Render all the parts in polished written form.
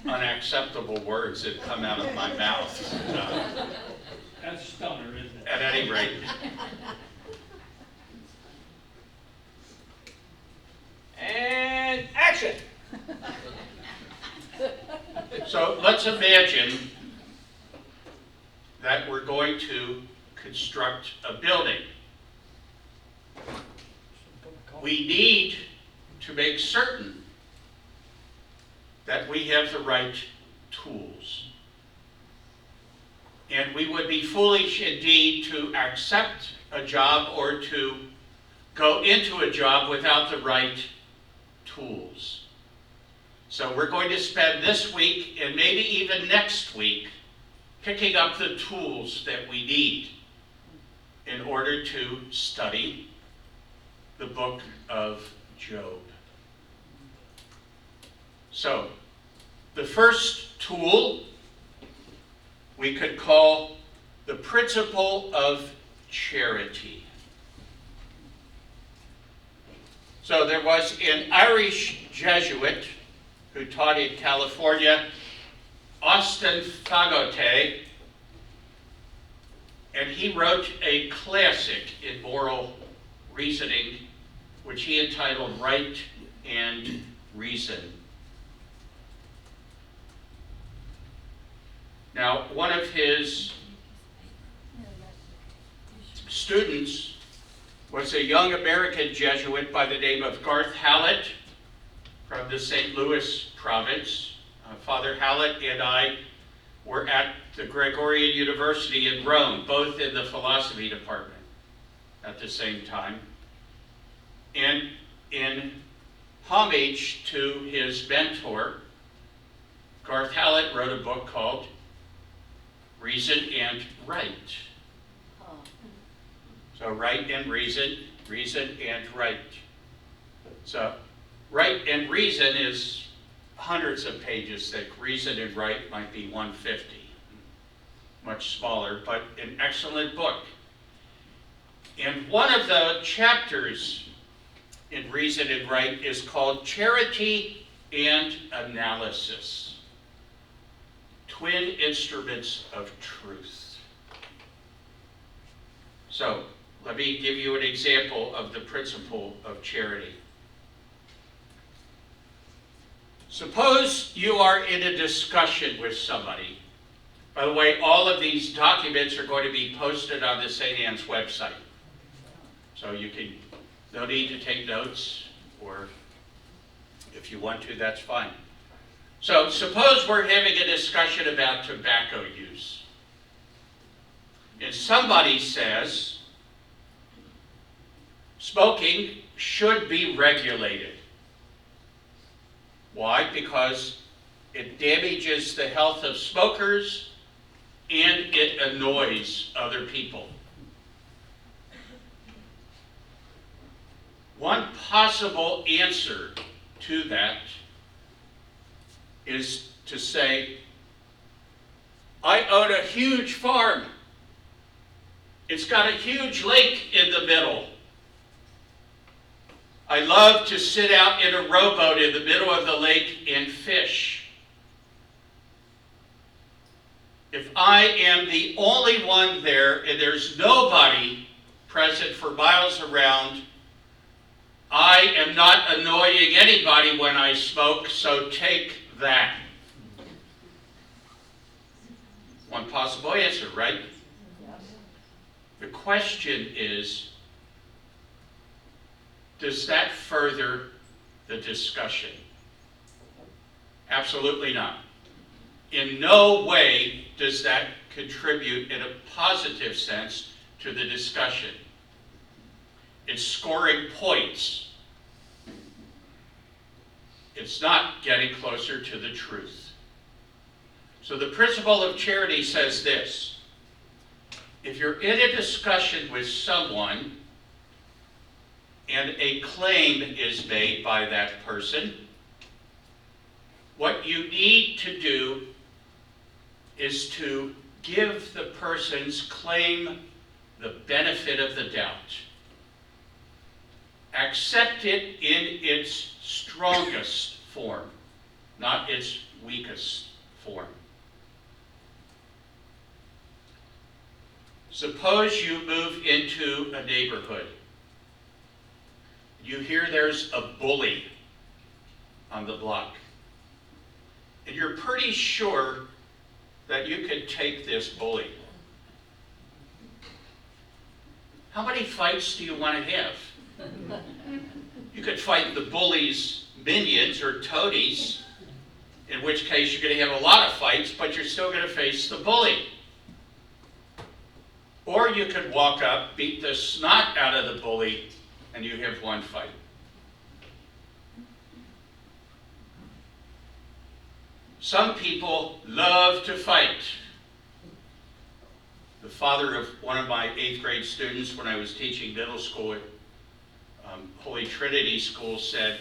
unacceptable words that come out of my mouth. So, That's stunner, isn't it? at any rate. And action! So let's imagine that we're going to construct a building. We need to make certain that we have the right tools. And we would be foolish indeed to accept a job or to go into a job without the right tools. So we're going to spend this week and maybe even next week picking up the tools that we need in order to study the book of Job. So, the first tool we could call the principle of charity. So there was an Irish Jesuit who taught in California, Austin Fagote, and he wrote a classic in moral reasoning, which he entitled Right and Reason. Now, one of his students was a young American Jesuit by the name of Garth Hallett from the St. Louis province. Father Hallett and I were at the Gregorian University in Rome, both in the philosophy department at the same time. And in homage to his mentor, Garth Hallett wrote a book called Reason and Right. So right and reason, reason and right. So right and reason is hundreds of pages thick. Reason and right might be 150. Much smaller, but an excellent book. And one of the chapters in Reason and Right is called Charity and Analysis. Twin instruments of truth. So, let me give you an example of the principle of charity. Suppose you are in a discussion with somebody. By the way, all of these documents are going to be posted on the St. Anne's website. So you can, no need to take notes, or if you want to, that's fine. So suppose we're having a discussion about tobacco use. And somebody says, smoking should be regulated. Why? Because it damages the health of smokers and it annoys other people. One possible answer to that is to say, I own a huge farm. It's got a huge lake in the middle. I love to sit out in a rowboat in the middle of the lake and fish. If I am the only one there and there's nobody present for miles around, I am not annoying anybody when I smoke, so take that. One possible answer, right? The question is, does that further the discussion? Absolutely not. In no way does that contribute in a positive sense to the discussion. It's scoring points. It's not getting closer to the truth. So the principle of charity says this: if you're in a discussion with someone and a claim is made by that person, what you need to do is to give the person's claim the benefit of the doubt. Accept it in its strongest form, not its weakest form. Suppose you move into a neighborhood. You hear there's a bully on the block. And you're pretty sure that you could take this bully. How many fights do you want to have? You could fight the bully's minions or toadies, in which case you're going to have a lot of fights, but you're still going to face the bully. Or you could walk up, beat the snot out of the bully, and you have one fight. Some people love to fight. The father of one of my 8th grade students when I was teaching middle school at Holy Trinity School said,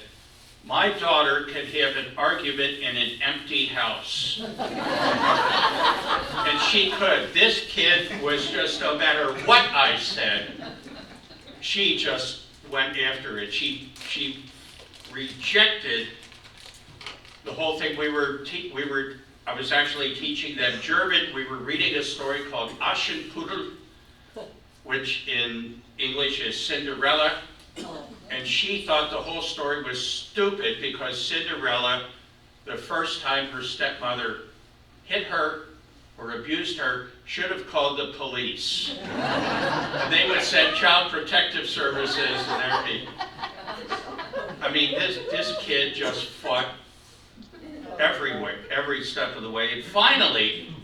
"My daughter can have an argument in an empty house." And she could. This kid was just, no matter what I said, she just went after it. She rejected the whole thing. I was actually teaching them German. We were reading a story called Aschenputtel, which in English is Cinderella. And she thought the whole story was stupid because Cinderella, the first time her stepmother hit her or abused her, should have called the police. And they would send Child Protective Services and everything. I mean, this kid just fought everywhere, every step of the way. And finally,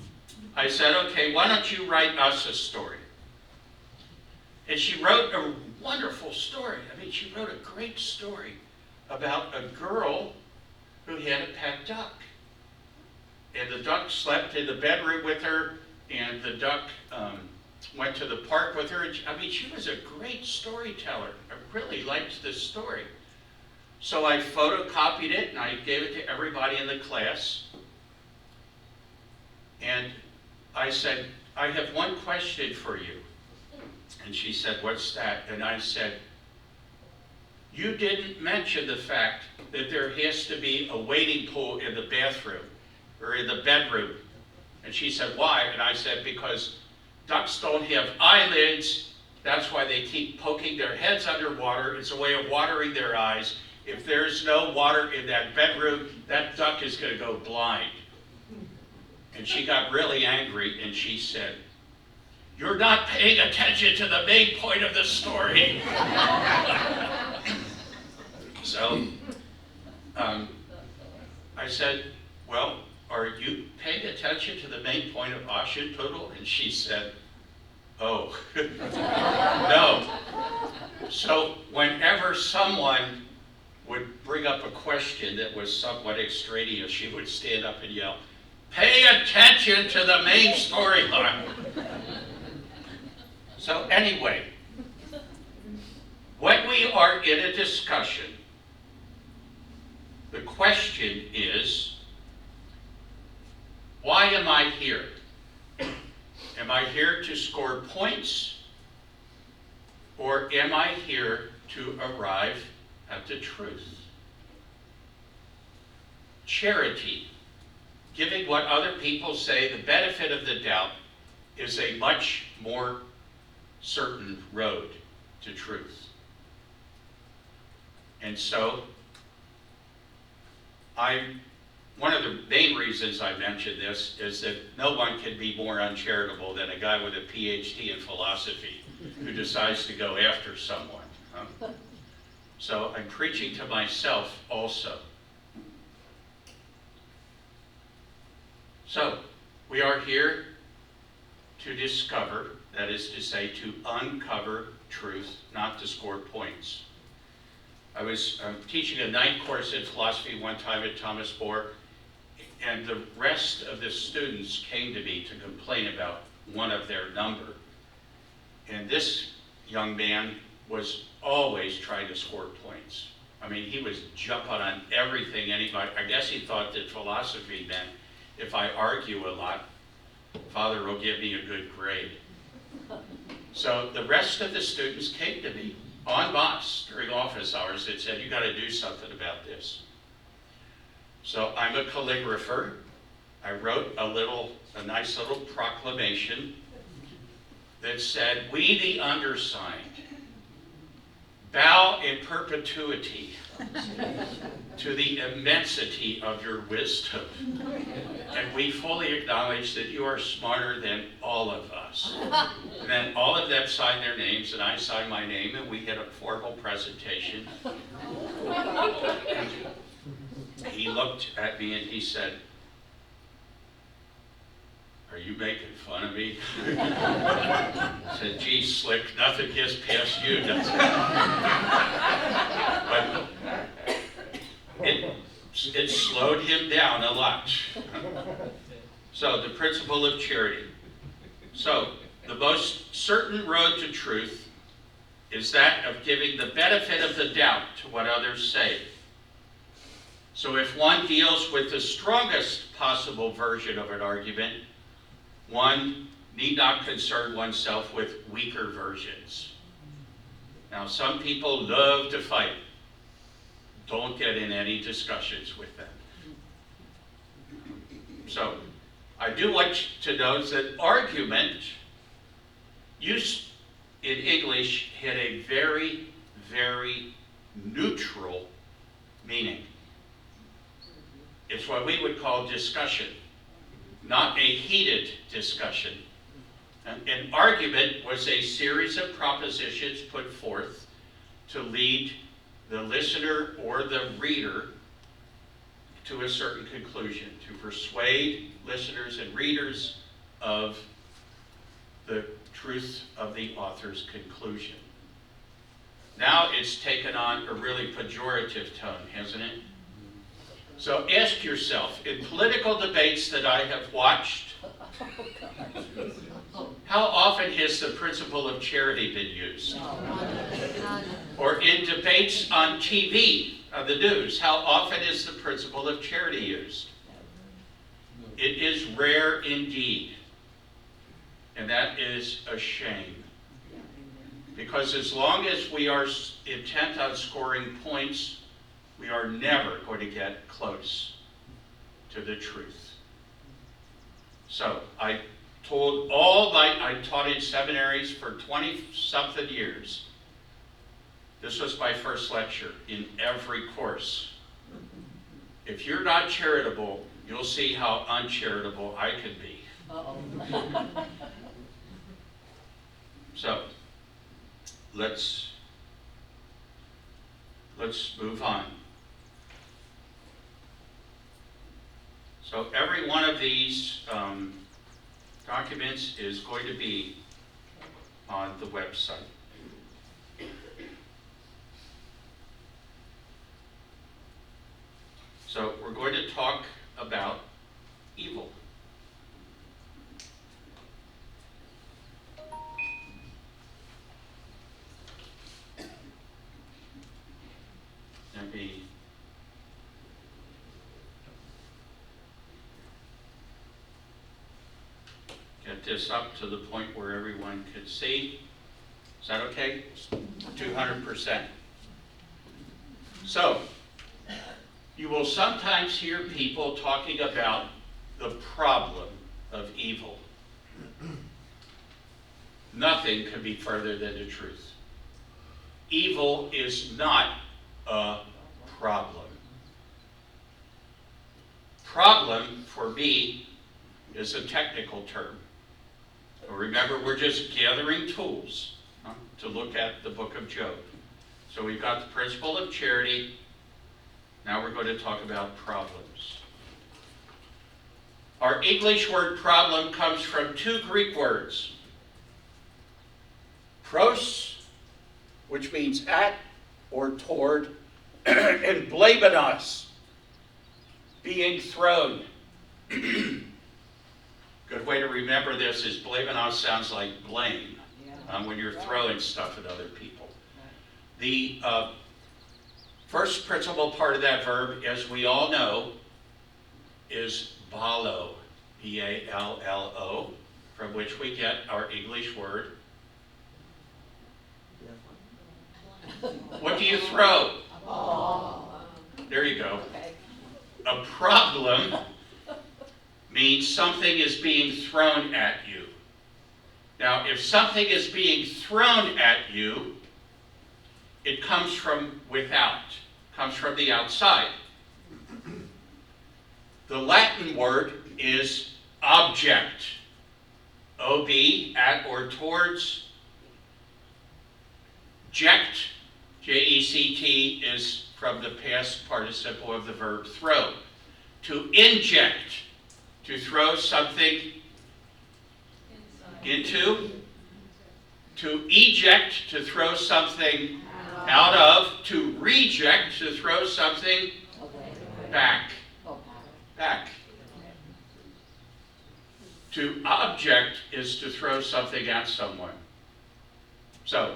I said, okay, why don't you write us a story? And she wrote a wonderful story. I mean, she wrote a great story about a girl who had a pet duck. And the duck slept in the bedroom with her, and the duck went to the park with her. And she was a great storyteller. I really liked this story. So I photocopied it, and I gave it to everybody in the class. And I said, I have one question for you. And she said, what's that? And I said, you didn't mention the fact that there has to be a wading pool in the bathroom or in the bedroom. And she said, why? And I said, because ducks don't have eyelids. That's why they keep poking their heads underwater. It's a way of watering their eyes. If there's no water in that bedroom, that duck is going to go blind. And she got really angry, and she said, you're not paying attention to the main point of the story. So I said, well, are you paying attention to the main point of Aschenputtel? And she said, oh, no. So whenever someone would bring up a question that was somewhat extraneous, she would stand up and yell, pay attention to the main storyline. So anyway, when we are in a discussion, the question is, why am I here? Am I here to score points? Or am I here to arrive at the truth? Charity, giving what other people say the benefit of the doubt, is a much more certain road to truth. And so, one of the main reasons I mentioned this is that no one can be more uncharitable than a guy with a PhD in philosophy who decides to go after someone. So I'm preaching to myself also. So we are here to discover, that is to say, to uncover truth, not to score points. I was teaching a night course in philosophy one time at Thomas More, and the rest of the students came to me to complain about one of their number. And this young man was always trying to score points. I mean, he was jumping on everything anybody. I guess he thought that philosophy meant if I argue a lot, Father will give me a good grade. So the rest of the students came to me en masse during office hours and said, you got to do something about this. So I'm a calligrapher. I wrote a nice little proclamation that said, "We the undersigned bow in perpetuity to the immensity of your wisdom, and we fully acknowledge that you are smarter than all of us." And then all of them signed their names, and I signed my name, and we had a formal presentation. He looked at me and he said, "Are you making fun of me?" I said, "Gee, Slick, nothing gets past you, does it?" But it slowed him down a lot. So, the principle of charity. So, the most certain road to truth is that of giving the benefit of the doubt to what others say. So if one deals with the strongest possible version of an argument, one need not concern oneself with weaker versions. Now, some people love to fight. Don't get in any discussions with them. So, I do want to note that argument, used in English, had a very, very neutral meaning. It's what we would call discussion, not a heated discussion. An argument was a series of propositions put forth to lead the listener or the reader to a certain conclusion, to persuade listeners and readers of the truth of the author's conclusion. Now it's taken on a really pejorative tone, hasn't it? So ask yourself, in political debates that I have watched, how often has the principle of charity been used? Or in debates on TV, on the news, how often is the principle of charity used? It is rare indeed. And that is a shame. Because as long as we are intent on scoring points, we are never going to get close to the truth. So I taught in seminaries for 20-something years. This was my first lecture in every course. If you're not charitable, you'll see how uncharitable I can be. So, let's move on. So every one of these documents is going to be on the website. So we're going to talk about evil. Let me get this up to the point where everyone could see. Is that okay? 200%. So, you will sometimes hear people talking about the problem of evil. Nothing could be further than the truth. Evil is not a problem. Problem, for me, is a technical term. So remember, we're just gathering tools to look at the book of Job. So we've got the principle of charity. Now we're going to talk about problems. Our English word problem comes from two Greek words. Pros, which means at or toward, and blabenos, being thrown. Good way to remember this is blabenos sounds like blame when you're throwing stuff at other people. The first principal part of that verb, as we all know, is ballo, B-A-L-L-O, from which we get our English word. What do you throw? There you go. A problem means something is being thrown at you. Now, if something is being thrown at you, it comes from without, comes from the outside. The Latin word is object. Ob, at or towards. Ject, J-E-C-T, is from the past participle of the verb throw. To inject, to throw something into. To eject, to throw something out of. To reject, to throw something back. Back. To object is to throw something at someone. So,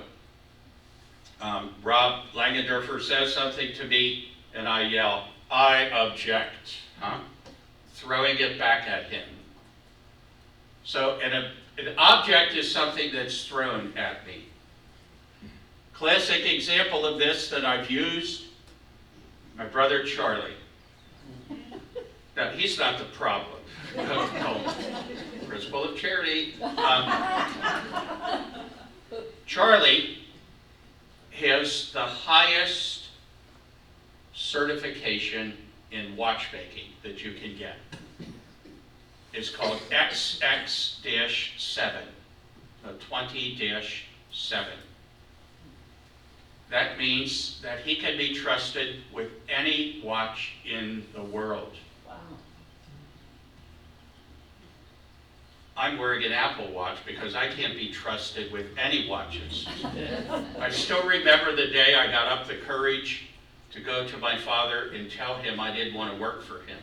Rob Langendorfer says something to me, and I yell, I object, throwing it back at him. So an object is something that's thrown at me. Classic example of this that I've used, my brother Charlie. Now, he's not the problem. No. Principle of charity. Charlie has the highest certification in watchmaking that you can get. It's called XX-7, so 20-7. That means that he can be trusted with any watch in the world. Wow. I'm wearing an Apple Watch because I can't be trusted with any watches. I still remember the day I got up the courage to go to my father and tell him I didn't want to work for him.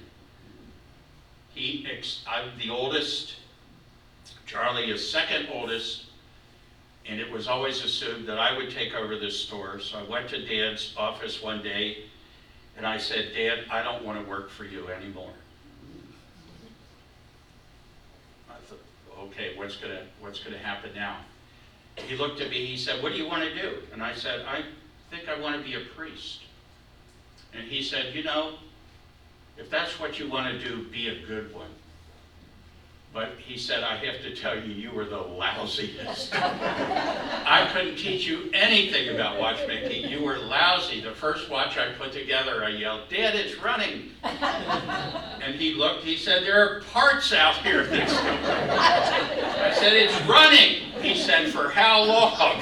I'm the oldest, Charlie is second oldest, and it was always assumed that I would take over this store. So I went to Dad's office one day and I said, Dad, I don't want to work for you anymore. I thought, okay, what's gonna happen now? He looked at me, he said, what do you want to do? And I said, I think I want to be a priest. And he said, you know, if that's what you want to do, be a good one. But he said, I have to tell you, you were the lousiest. I couldn't teach you anything about watchmaking. You were lousy. The first watch I put together, I yelled, Dad, it's running. And he looked, he said, there are parts out here that's still running. I said, it's running. He said, for how long?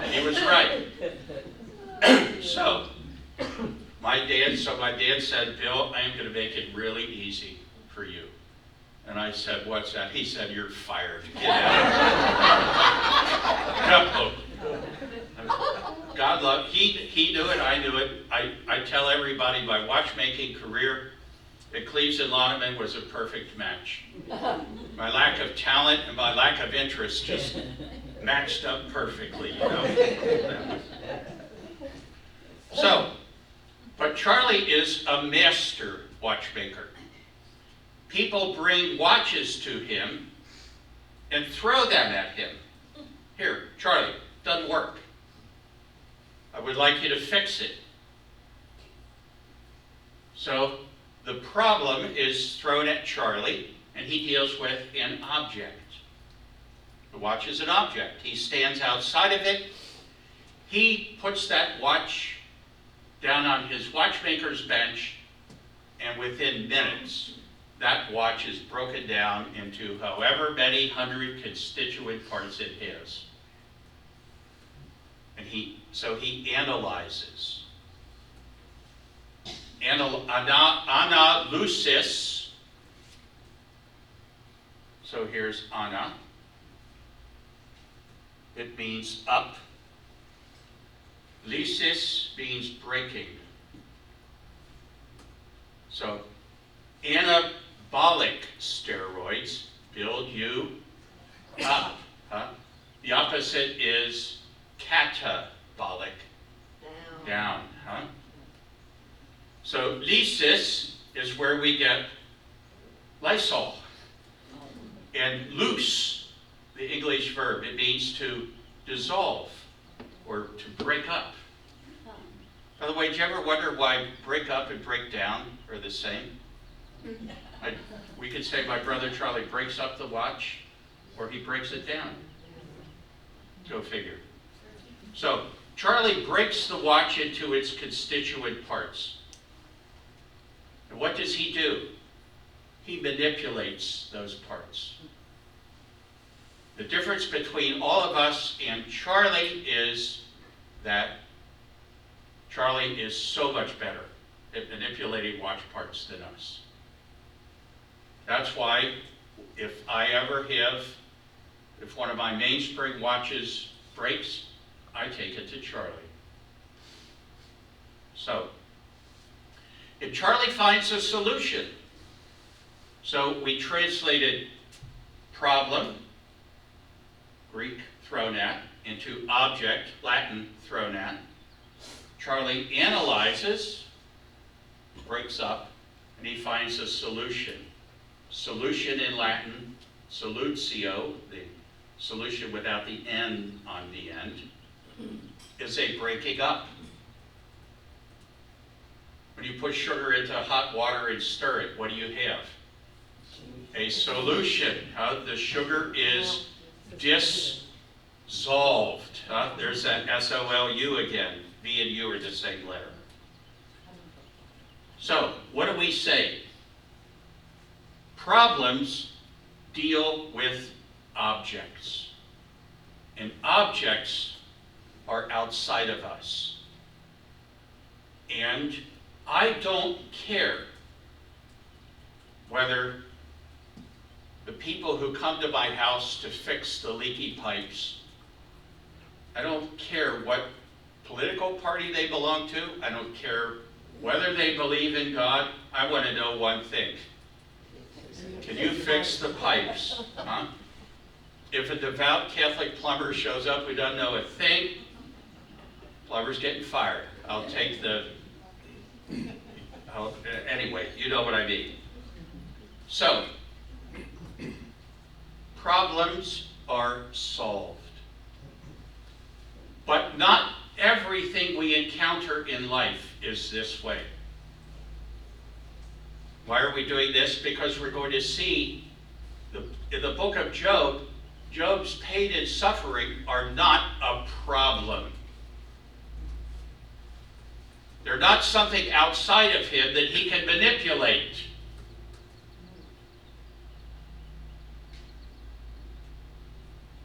And he was right. So my dad said, Bill, I am going to make it really easy for you. And I said, what's that? He said, you're fired. Get out. No. God love, he knew it, I knew it. I tell everybody my watchmaking career at Cleves and Loneman was a perfect match. My lack of talent and my lack of interest just matched up perfectly, you know. So, but Charlie is a master watchmaker. People bring watches to him and throw them at him. Here, Charlie, doesn't work. I would like you to fix it. So the problem is thrown at Charlie, and he deals with an object. The watch is an object. He stands outside of it. He puts that watch down on his watchmaker's bench, and within minutes, that watch is broken down into however many hundred constituent parts it has. And so he analyzes. Analusis. So here's ana. It means up. Lysis means breaking. So anabolic steroids build you up. The opposite is catabolic, down. So lysis is where we get Lysol. And loose, the English verb, it means to dissolve or to break up. By the way, did you ever wonder why break up and break down are the same? We could say my brother Charlie breaks up the watch, or he breaks it down. Go figure. So, Charlie breaks the watch into its constituent parts. And what does he do? He manipulates those parts. The difference between all of us and Charlie is that Charlie is so much better at manipulating watch parts than us. That's why if one of my mainspring watches breaks, I take it to Charlie. So, if Charlie finds a solution, so we translated problem, Greek thrown at, into object, Latin thrown at. Charlie analyzes, breaks up, and he finds a solution. Solution in Latin, solutio, the solution without the N on the end, is a breaking up. When you put sugar into hot water and stir it, what do you have? A solution. The sugar is dissolved. There's that S-O-L-U again. V and U are the same letter. So, what do we say? Problems deal with objects. And objects are outside of us. And I don't care whether the people who come to my house to fix the leaky pipes, I don't care what political party they belong to, I don't care whether they believe in God, I want to know one thing. Can you fix the pipes? Huh? If a devout Catholic plumber shows up who doesn't know a thing, plumber's getting fired. I'll take the... anyway, you know what I mean. So, problems are solved. But not everything we encounter in life is this way. Why are we doing this? Because we're going to see in the book of Job, Job's pain and suffering are not a problem. They're not something outside of him that he can manipulate.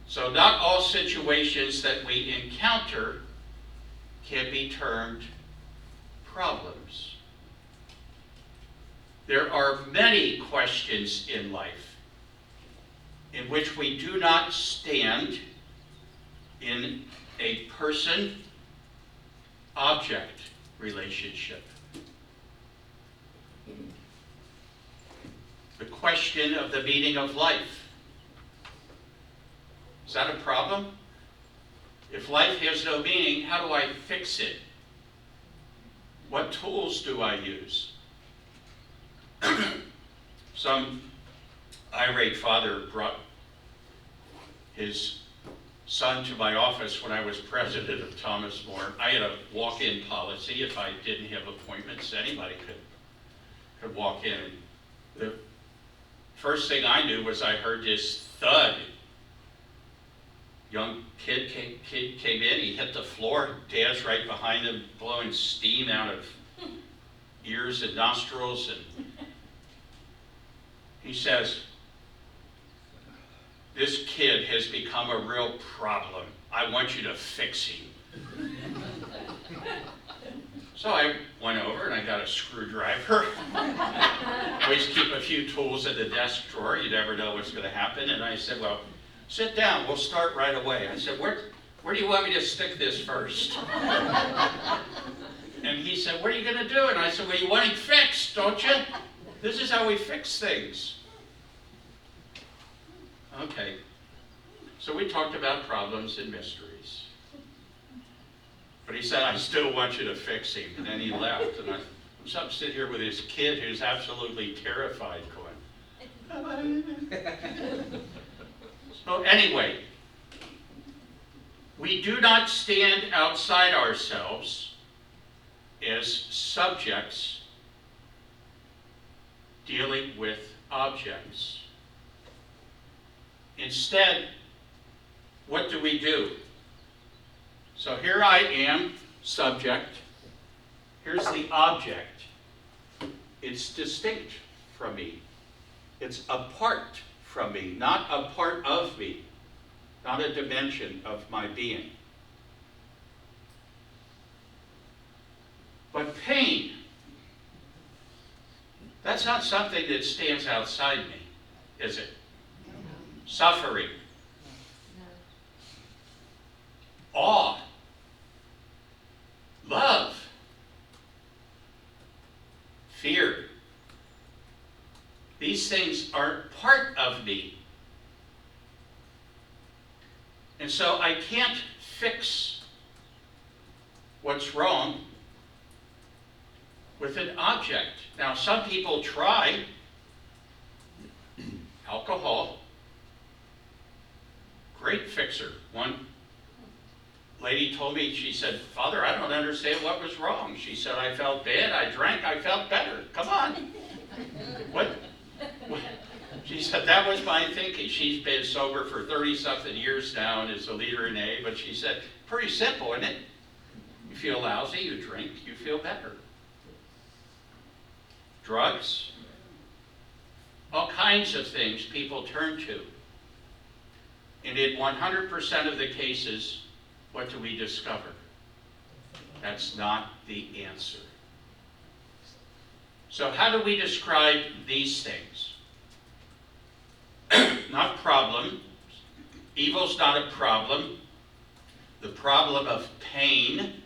So not all situations that we encounter can be termed problems. There are many questions in life in which we do not stand in a person-object relationship. The question of the meaning of life. Is that a problem? If life has no meaning, how do I fix it? What tools do I use? Some irate father brought his son to my office when I was president of Thomas More. I had a walk-in policy. If I didn't have appointments, anybody could walk in. The first thing I knew was I heard this thud. Young kid came in, he hit the floor, Dad's right behind him, blowing steam out of ears and nostrils, and he says, "This kid has become a real problem. I want you to fix him." So I went over and I got a screwdriver. Always keep a few tools in the desk drawer, you never know what's going to happen, and I said, "Well, sit down, we'll start right away." I said, where do you want me to stick this first? And he said, "What are you going to do?" And I said, "Well, you want it fixed, don't you? This is how we fix things." Okay. So we talked about problems and mysteries. But he said, "I still want you to fix him." And then he left. And I'm sitting here with this kid who's absolutely terrified going. So anyway, we do not stand outside ourselves. as subjects dealing with objects. Instead, what do? So here I am, subject. Here's the object. It's distinct from me. It's apart from me, not a part of me, not a dimension of my being. But pain, that's not something that stands outside me, is it? Suffering, awe, love, fear. These things are part of me. And so I can't fix what's wrong with an object. Now, some people try. Alcohol, great fixer. One lady told me, she said, "Father, I don't understand what was wrong." She said, "I felt bad, I drank, I felt better." Come on. What? She said, "That was my thinking." She's been sober for 30-something years now and is a leader in AA, but she said, pretty simple, isn't it? You feel lousy, you drink, you feel better. Drugs, all kinds of things people turn to. And in 100% of the cases, what do we discover? That's not the answer. So how do we describe these things? Not problem. Evil's not a problem. The problem of pain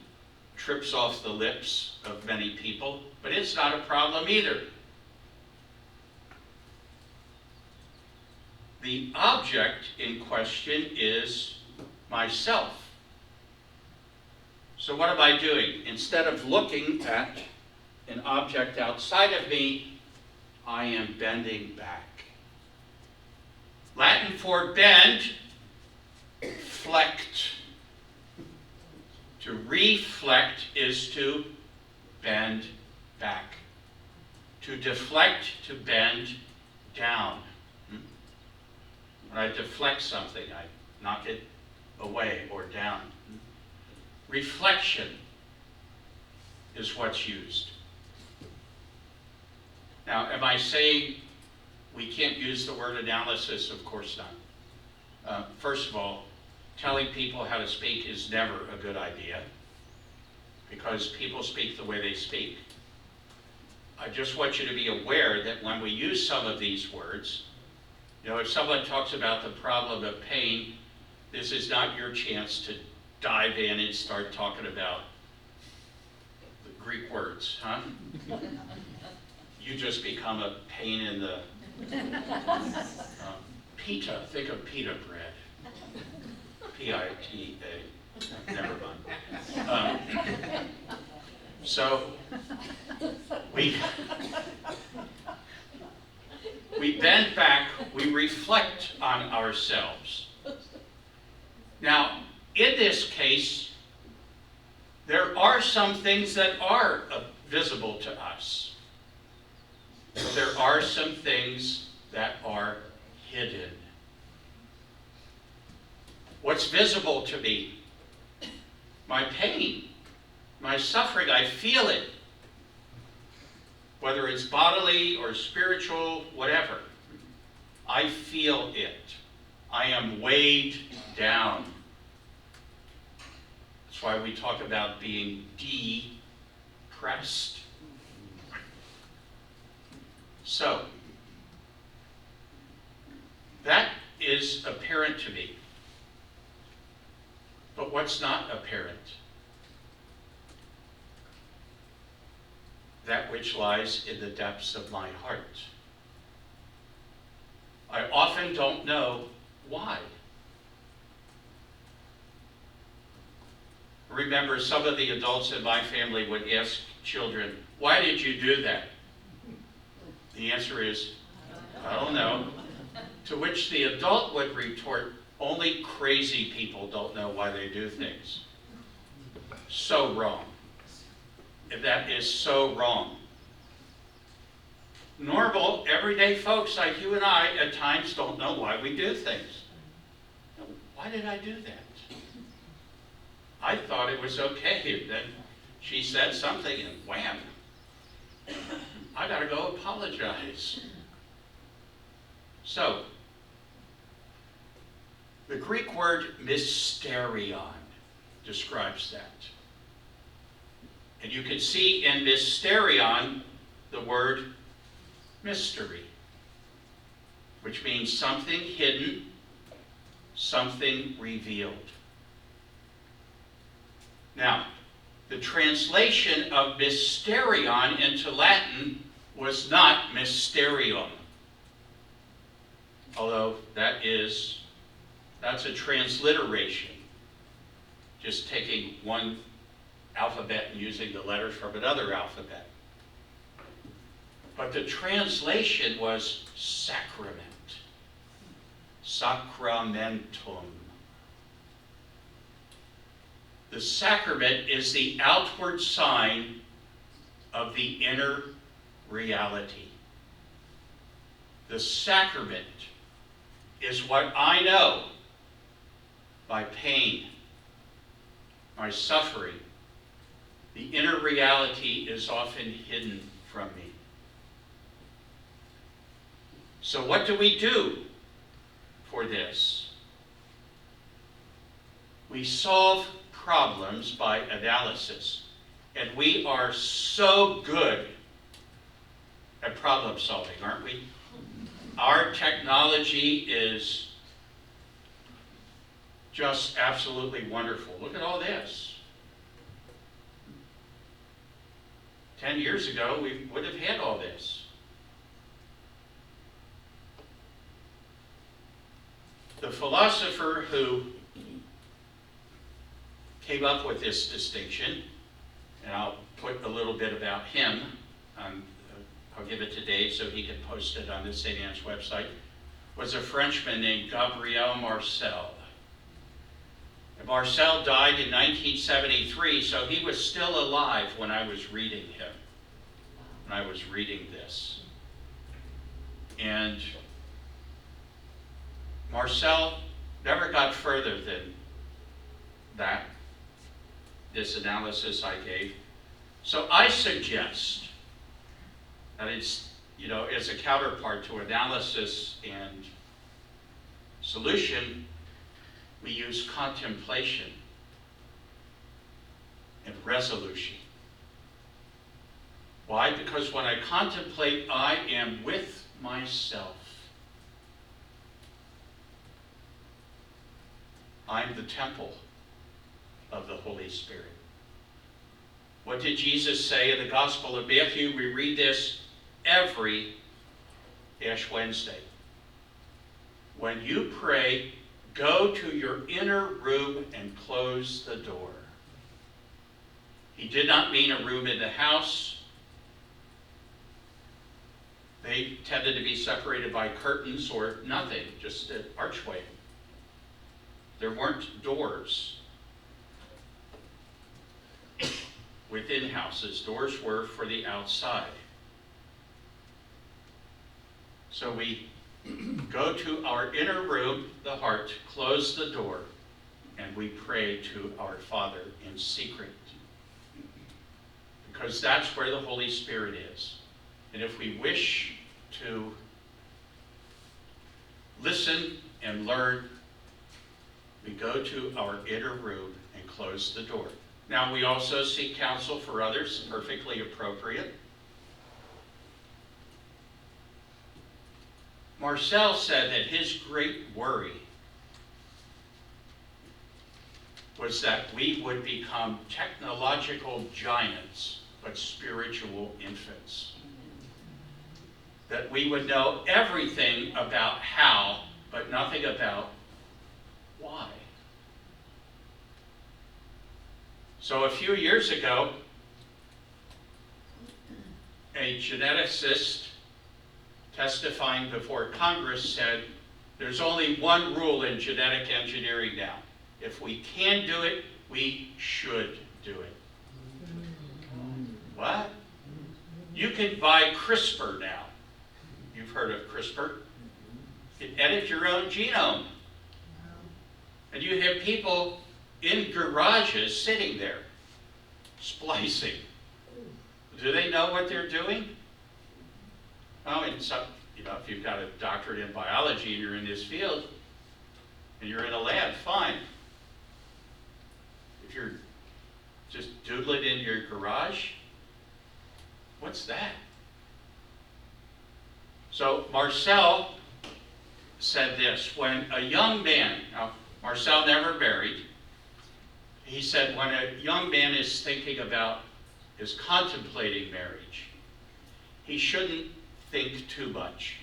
trips off the lips of many people, but it's not a problem either. The object in question is myself. So what am I doing? Instead of looking at an object outside of me, I am bending back. Latin for bend, flect. To reflect is to bend back. To deflect, to bend down. When I deflect something, I knock it away or down. Reflection is what's used. Now, am I saying we can't use the word analysis? Of course not. First of all, telling people how to speak is never a good idea because people speak the way they speak. I just want you to be aware that when we use some of these words, if someone talks about the problem of pain, this is not your chance to dive in and start talking about the Greek words, huh? You just become a pain in the pita. Think of pita bread. P-I-T-A. Never mind. So we bend back, we reflect on ourselves. Now, in this case, there are some things that are visible to us. There are some things that are hidden. What's visible to me? My pain, my suffering, I feel it. Whether it's bodily or spiritual, whatever. I feel it. I am weighed down. That's why we talk about being depressed. So, that is apparent to me. But what's not apparent? That which lies in the depths of my heart. I often don't know why. Remember, some of the adults in my family would ask children, "Why did you do that?" The answer is, "I don't know." To which the adult would retort, "Only crazy people don't know why they do things." So wrong. that is so wrong. Normal, everyday folks like you and I at times don't know why we do things. Why did I do that? I thought it was okay. Then she said something and wham, I gotta go apologize. So, the Greek word mysterion describes that. And you can see in mysterion the word mystery, which means something hidden, something revealed. Now, the translation of mysterion into Latin was not mysterium, although that's a transliteration, just taking one alphabet and using the letters from another alphabet. But the translation was sacrament, sacramentum. The sacrament is the outward sign of the inner reality. The sacrament is what I know my pain, my suffering. The inner reality is often hidden from me. So what do we do for this? We solve problems by analysis. And we are so good at problem solving, aren't we? Our technology is just absolutely wonderful. Look at all this. 10 years ago, we would have had all this. The philosopher who came up with this distinction, and I'll put a little bit about him, I'll give it to Dave so he can post it on the St. Anne's website, was a Frenchman named Gabriel Marcel. And Marcel died in 1973, so he was still alive when I was reading him, when I was reading this. And Marcel never got further than that, this analysis I gave. So I suggest that it's, as a counterpart to analysis and solution, we use contemplation and resolution. Why? Because when I contemplate, I am with myself. I'm the temple of the Holy Spirit. What did Jesus say in the Gospel of Matthew? We read this every Ash Wednesday. When you pray, go to your inner room and close the door. He did not mean a room in the house. They tended to be separated by curtains or nothing, just an archway. There weren't doors within houses. Doors were for the outside. So we go to our inner room, the heart, close the door, and we pray to our Father in secret. Because that's where the Holy Spirit is. And if we wish to listen and learn, we go to our inner room and close the door. Now, we also seek counsel for others, perfectly appropriate. Marcel said that his great worry was that we would become technological giants, but spiritual infants. That we would know everything about how, but nothing about why. So a few years ago, a geneticist testifying before Congress said, there's only one rule in genetic engineering now. If we can do it, we should do it. What? You can buy CRISPR now. You've heard of CRISPR? You can edit your own genome. And you have people in garages sitting there, splicing. Do they know what they're doing? Oh, and some, if you've got a doctorate in biology and you're in this field, and you're in a lab, fine. If you're just doodling in your garage, what's that? So Marcel said this, when a young man, now Marcel never married, he said when a young man is contemplating marriage, he shouldn't think too much.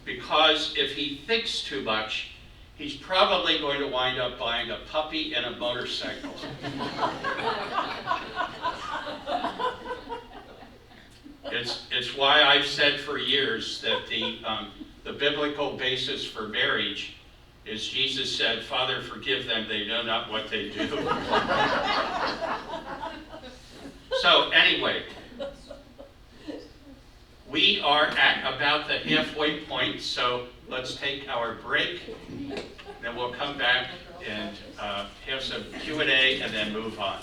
Because if he thinks too much, he's probably going to wind up buying a puppy and a motorcycle. It's why I've said for years that the biblical basis for marriage is Jesus said, "Father, forgive them, they know not what they do." So anyway, we are at about the halfway point, so let's take our break. Then we'll come back and have some Q&A and then move on.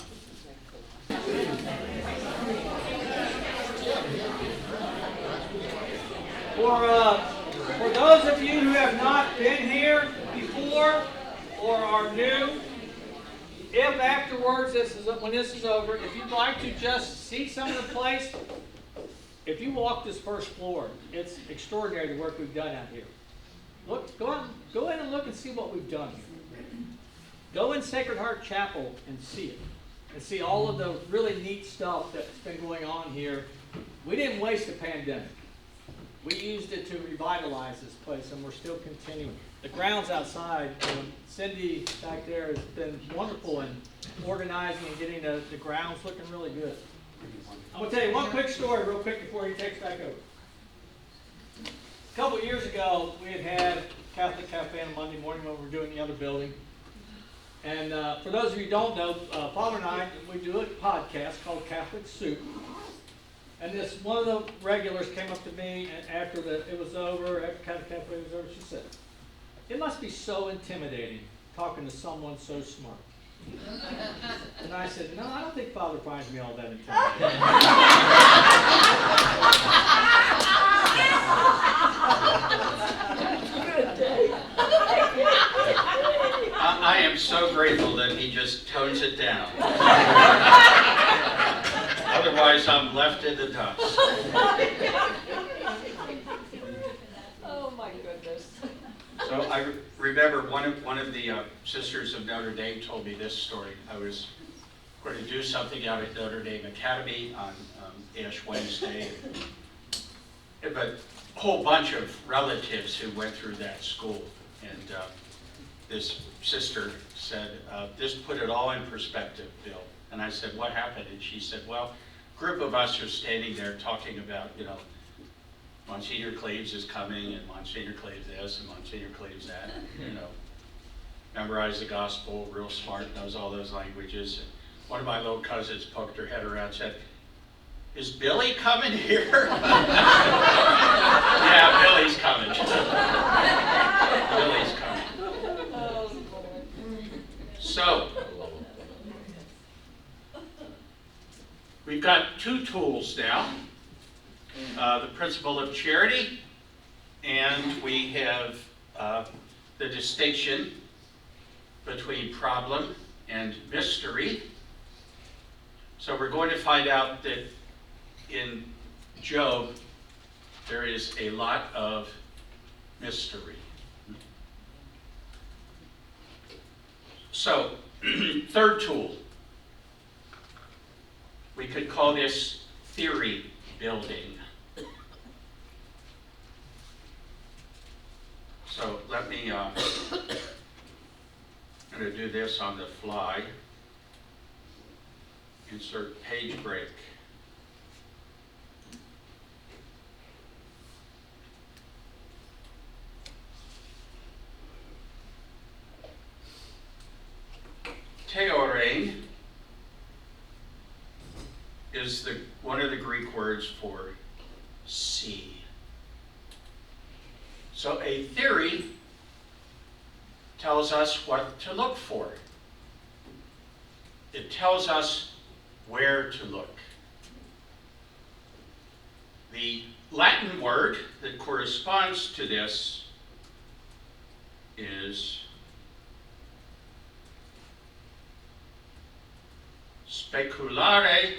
For those of you who have not been here before or are new, if afterwards, when this is over, if you'd like to just see some of the place, if you walk this first floor, it's extraordinary the work we've done out here. Look, go in and look and see what we've done here. Go in Sacred Heart Chapel and see it, and see all of the really neat stuff that's been going on here. We didn't waste the pandemic. We used it to revitalize this place, and we're still continuing. The grounds outside, Cindy back there has been wonderful in organizing and getting the grounds looking really good. I'm going to tell you one quick story real quick before he takes back over. A couple of years ago, we had Catholic Cafe on Monday morning when we were doing the other building. And for those of you who don't know, Father and I, we do a podcast called Catholic Soup. And one of the regulars came up to me and after it was over, after Catholic Cafe was over, she said, "It must be so intimidating talking to someone so smart." And I said, "No, I don't think Father finds me all that intimidating." I am so grateful that he just tones it down. Otherwise, I'm left in the dust. Oh my goodness. So I remember one of the Sisters of Notre Dame told me this story. I was going to do something out at Notre Dame Academy on Ash Wednesday. But a whole bunch of relatives who went through that school. And this sister said, "This put it all in perspective, Bill." And I said, "What happened?" And she said, "Well, a group of us are standing there talking about, Monsignor Cleves is coming, and Monsignor Cleves this, and Monsignor Cleves that, memorize the gospel, real smart, knows all those languages." And one of my little cousins poked her head around and said, "Is Billy coming here?" Yeah, Billy's coming. Billy's coming. So, we've got two tools now. The principle of charity, and we have the distinction between problem and mystery. So we're going to find out that in Job there is a lot of mystery. So, third tool. We could call this theory building. So let me, I'm going to do this on the fly. Insert page break. Theorein words for see. So a theory tells us what to look for. It tells us where to look. The Latin word that corresponds to this is speculare,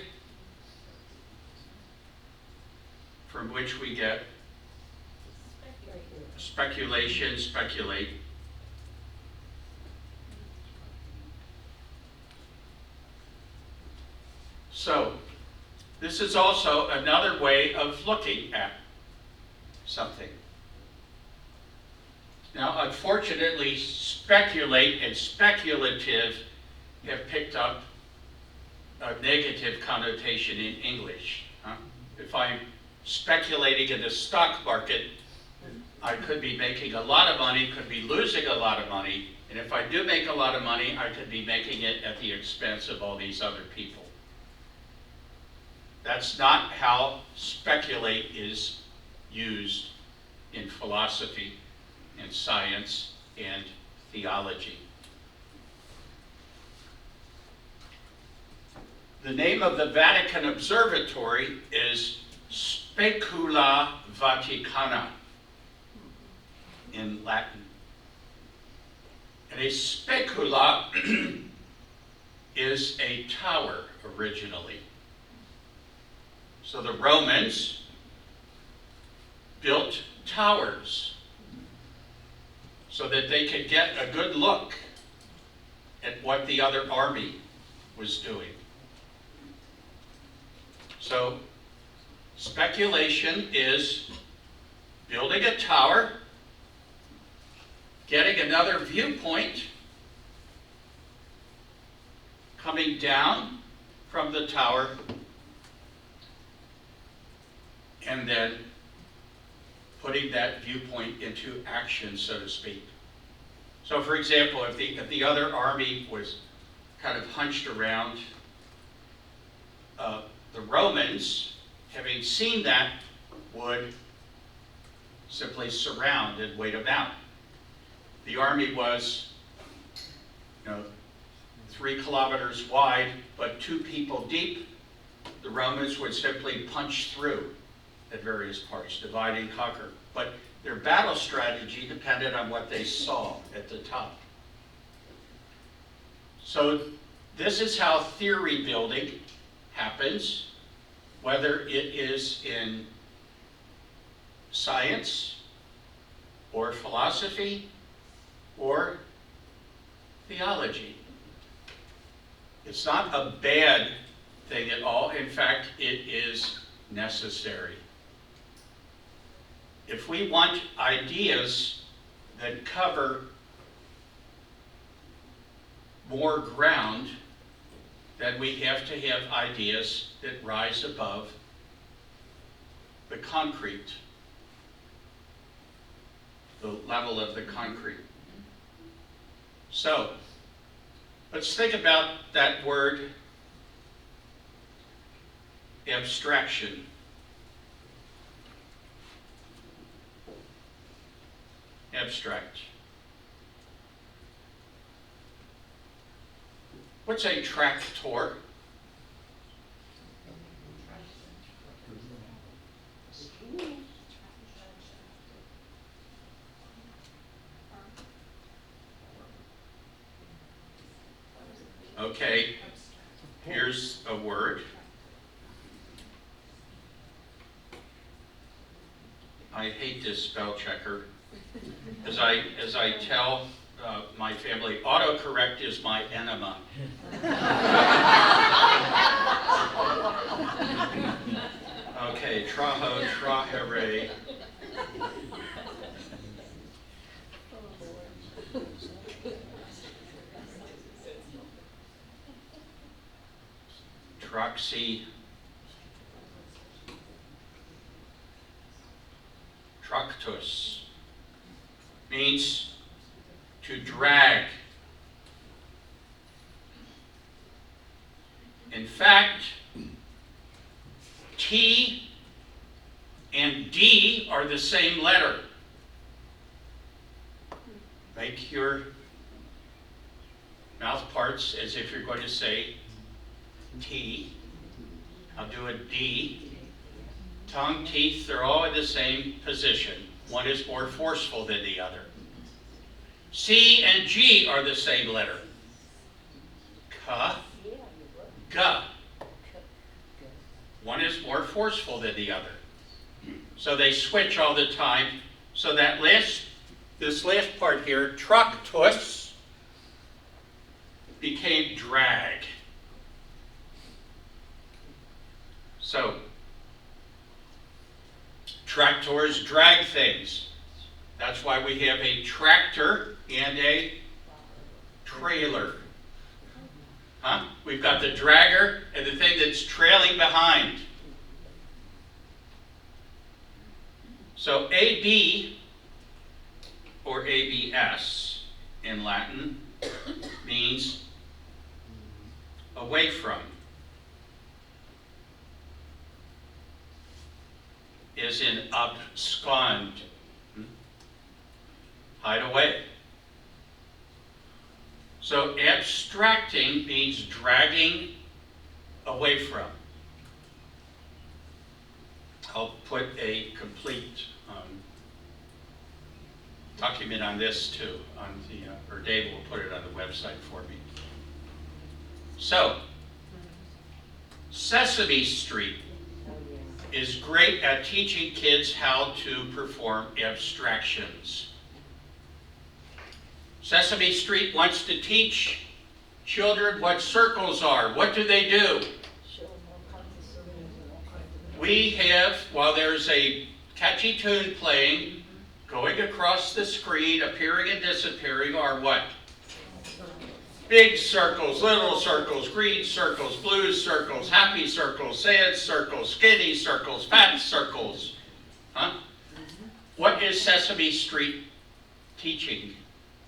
from which we get speculation, speculate. So, this is also another way of looking at something. Now, unfortunately, speculate and speculative have picked up a negative connotation in English. If I'm speculating in the stock market, I could be making a lot of money, could be losing a lot of money, and if I do make a lot of money, I could be making it at the expense of all these other people. That's not how speculate is used in philosophy and science and theology. The name of the Vatican Observatory is Specula Vaticana in Latin. And a specula is a tower originally. So the Romans built towers so that they could get a good look at what the other army was doing. So speculation is building a tower, getting another viewpoint, coming down from the tower, and then putting that viewpoint into action, so to speak. So for example, if the other army was kind of hunched around, the Romans, having seen that, would simply surround and wait them out. The army was, 3 kilometers wide, but 2 people deep. The Romans would simply punch through at various parts, divide and conquer. But their battle strategy depended on what they saw at the top. So this is how theory building happens, whether it is in science or philosophy or theology. It's not a bad thing at all. In fact, it is necessary. If we want ideas that cover more ground, then we have to have ideas that rise above the concrete, the level of the concrete. So, let's think about that word abstraction. Abstract. What's a tractor? Okay, here's a word. I hate this spell checker. As I tell my family, autocorrect is my enema. Okay, traho, trahere. Troxy. Tractus means to drag. In fact, T and D are the same letter. Make your mouth parts as if you're going to say T. I'll do a D. Tongue, teeth, they're all in the same position. One is more forceful than the other. C and G are the same letter. K, G. One is more forceful than the other. So they switch all the time. So that this last part here, tructus, became drag. So, tractors drag things. That's why we have a tractor and a trailer. Huh? We've got the dragger and the thing that's trailing behind. So AB, or ABS in Latin, means away from. Is in abscond, hide away. So abstracting means dragging away from. I'll put a complete document on this too, on the, or Dave will put it on the website for me. So, Sesame Street is great at teaching kids how to perform abstractions. Sesame Street wants to teach children what circles are. What do they do? We have, while there's a catchy tune playing, going across the screen, appearing and disappearing, are what? Big circles, little circles, green circles, blue circles, happy circles, sad circles, skinny circles, fat circles. Huh? What is Sesame Street teaching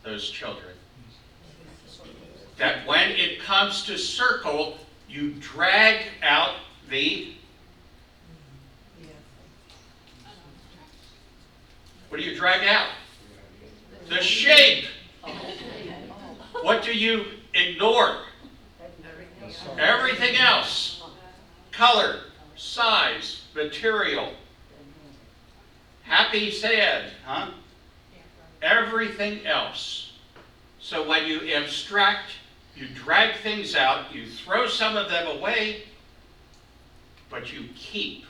those children? That when it comes to circle, you drag out the... What do you drag out? The shape. What do you ignore? Everything else. Color, size, material. Happy, sad, huh? Everything else. So when you abstract, you drag things out, you throw some of them away, but you keep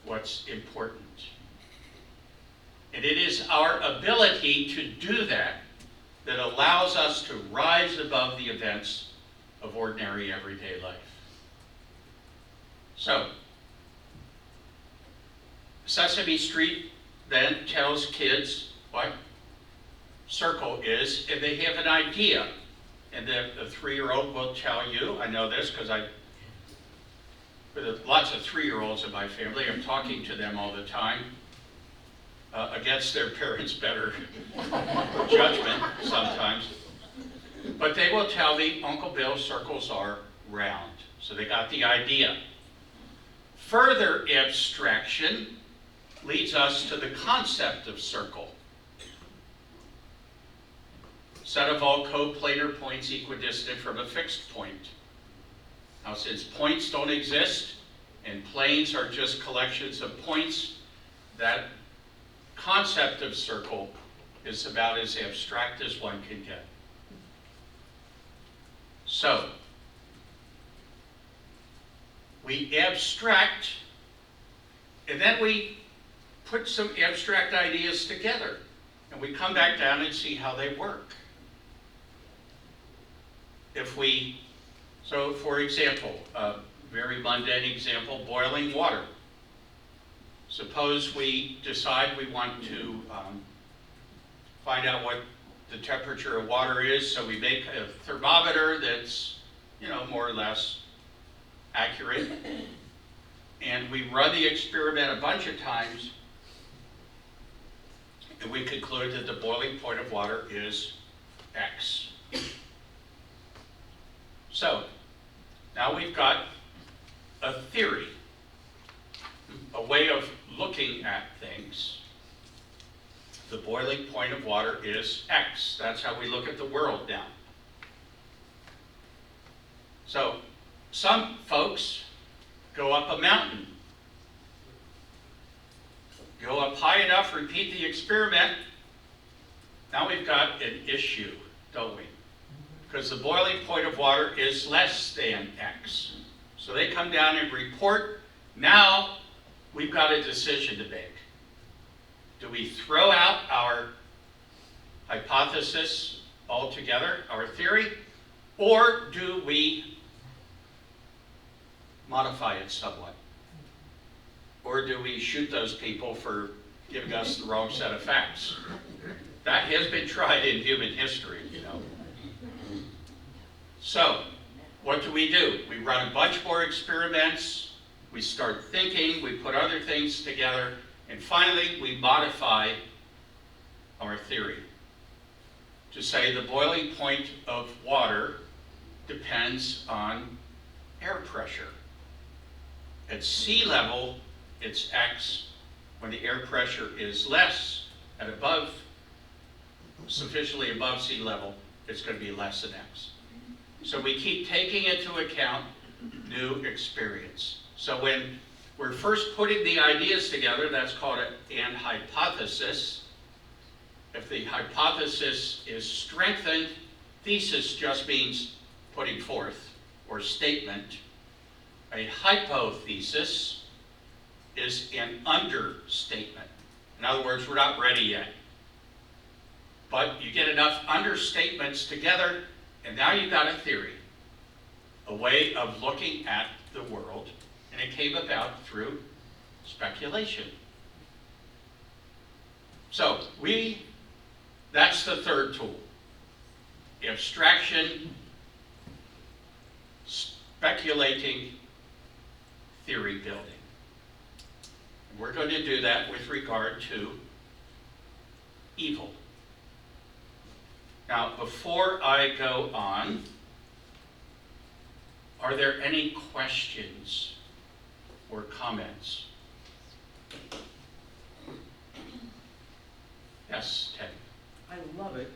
what's important. And it is our ability to do that that allows us to rise above the events of ordinary everyday life. So, Sesame Street then tells kids what circle is, and they have an idea. And the 3-year-old will tell you, I know this because with lots of 3-year-olds in my family, I'm talking to them all the time, against their parents' better judgment sometimes. But they will tell me, Uncle Bill, circles are round. So they got the idea. Further abstraction leads us to the concept of circle. Set of all coplanar points equidistant from a fixed point. Now, since points don't exist and planes are just collections of points, that concept of circle is about as abstract as one can get. So, we abstract, and then we put some abstract ideas together, and we come back down and see how they work. So for example, a very mundane example, boiling water. Suppose we decide we want to find out what the temperature of water is, so we make a thermometer that's, more or less accurate, and we run the experiment a bunch of times, and we conclude that the boiling point of water is X. So, now we've got a theory, a way of looking at things, the boiling point of water is X. That's how we look at the world now. So some folks go up a mountain, go up high enough, repeat the experiment. Now we've got an issue, don't we? Because the boiling point of water is less than X. So they come down and report. Now we've got a decision to make. Do we throw out our hypothesis altogether, our theory, or do we modify it somewhat? Or do we shoot those people for giving us the wrong set of facts? That has been tried in human history, you know. So, what do? We run a bunch more experiments, we start thinking, we put other things together, and finally we modify our theory to say the boiling point of water depends on air pressure. At sea level, it's X. When the air pressure is less, at above, sufficiently above sea level, it's going to be less than X. So we keep taking into account new experience. So when we're first putting the ideas together, that's called an hypothesis. If the hypothesis is strengthened, thesis just means putting forth or statement. A hypothesis is an understatement. In other words, we're not ready yet. But you get enough understatements together, and now you've got a theory, a way of looking at the world, and it came about through speculation. So that's the third tool. Abstraction, speculating, theory building. And we're going to do that with regard to evil. Now, before I go on, are there any questions or comments? Yes, Ted. I love it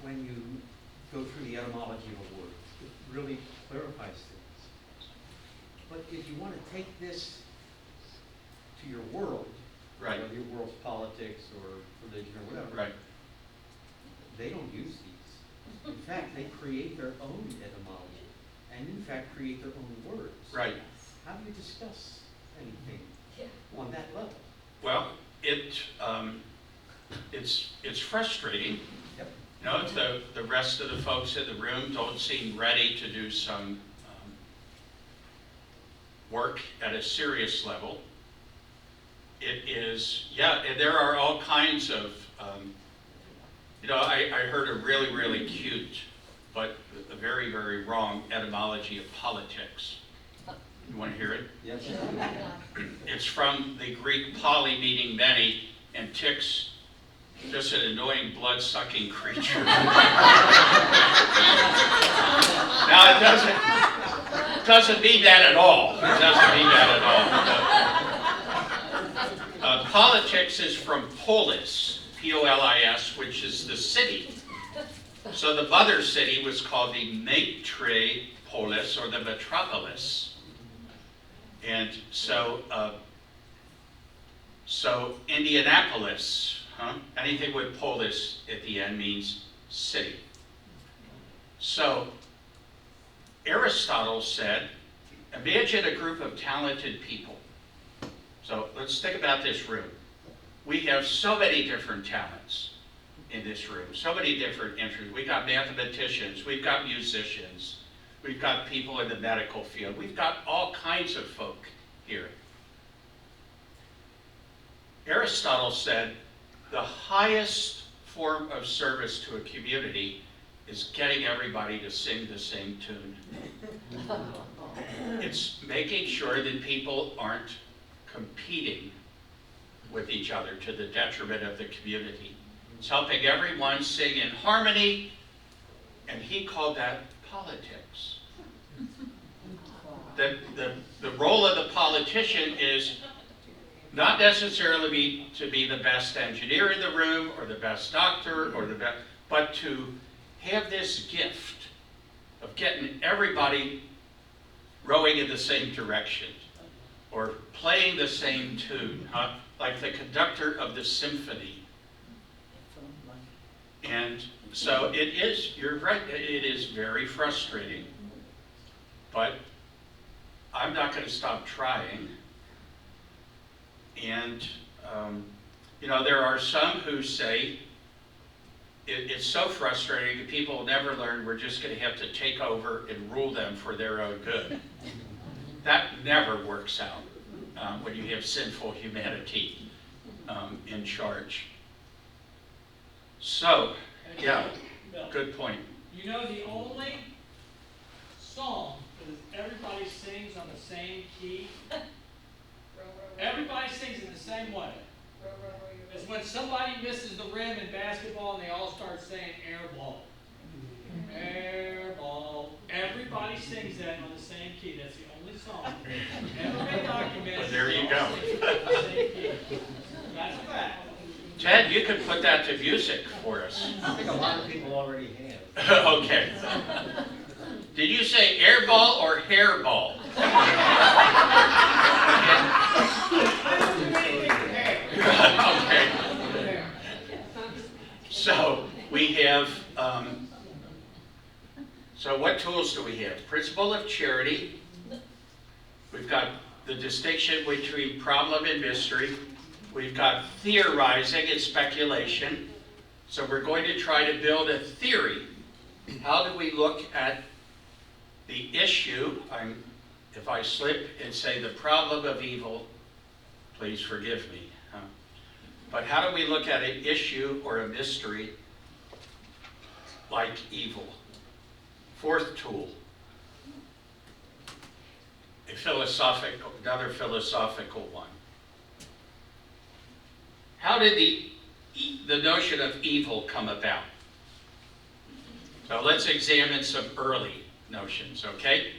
when you go through the etymology of a word. It really clarifies things. But if you want to take this to your world, Right. whether your world's politics or religion or whatever, Right. they don't use these. In fact, they create their own etymology and in fact create their own words. Right. How do you discuss anything on that level? Well, it's frustrating. Yep. You know, the rest of the folks in the room don't seem ready to do some work at a serious level. It is, yeah, and there are all kinds of, you know, I heard a really, really cute, but a very, very wrong etymology of politics. You want to hear it? Yes. It's from the Greek poly, meaning many, and ticks, just an annoying blood-sucking creature. Now, it doesn't mean that at all. It doesn't mean that at all. Politics is from polis, P-O-L-I-S, which is the city. So the mother city was called the metropolis, or the metropolis. And so Indianapolis, anything with polis at the end means city. So Aristotle said, imagine a group of talented people. So let's think about this room. We have so many different talents in this room, so many different interests. We've got mathematicians, we've got musicians, we've got people in the medical field, we've got all kinds of folk here. Aristotle said the highest form of service to a community is getting everybody to sing the same tune. It's making sure that people aren't competing with each other to the detriment of the community. It's helping everyone sing in harmony, and he called that politics. The role of the politician is Not necessarily to be the best engineer in the room, or the best doctor, or the best, but to have this gift of getting everybody rowing in the same direction, or playing the same tune, like the conductor of the symphony. And so it is, you're right, it is very frustrating. But I'm not going to stop trying. And, there are some who say, it's so frustrating that people will never learn, we're just going to have to take over and rule them for their own good. That never works out when you have sinful humanity in charge. So, yeah, Bill, good point. you know the only song that everybody sings on the same key? Everybody sings in the same way. It's when somebody misses the rim in basketball and they all start saying air ball. Air ball. Everybody sings that on the same key. That's the only song ever been documented. Well, there you go. On the same key. That's a fact. Ted, you could put that to music for us. I think a lot of people already have. Okay. Did you say air ball or hair ball? Okay. So we have, so what tools do we have? Principle of charity. We've got the distinction between problem and mystery. We've got theorizing and speculation. So we're going to try to build a theory. How do we look at the issue? If I slip and say the problem of evil, please forgive me. But how do we look at an issue or a mystery like evil? Fourth tool, another philosophical one. How did the notion of evil come about? So let's examine some early notions, okay?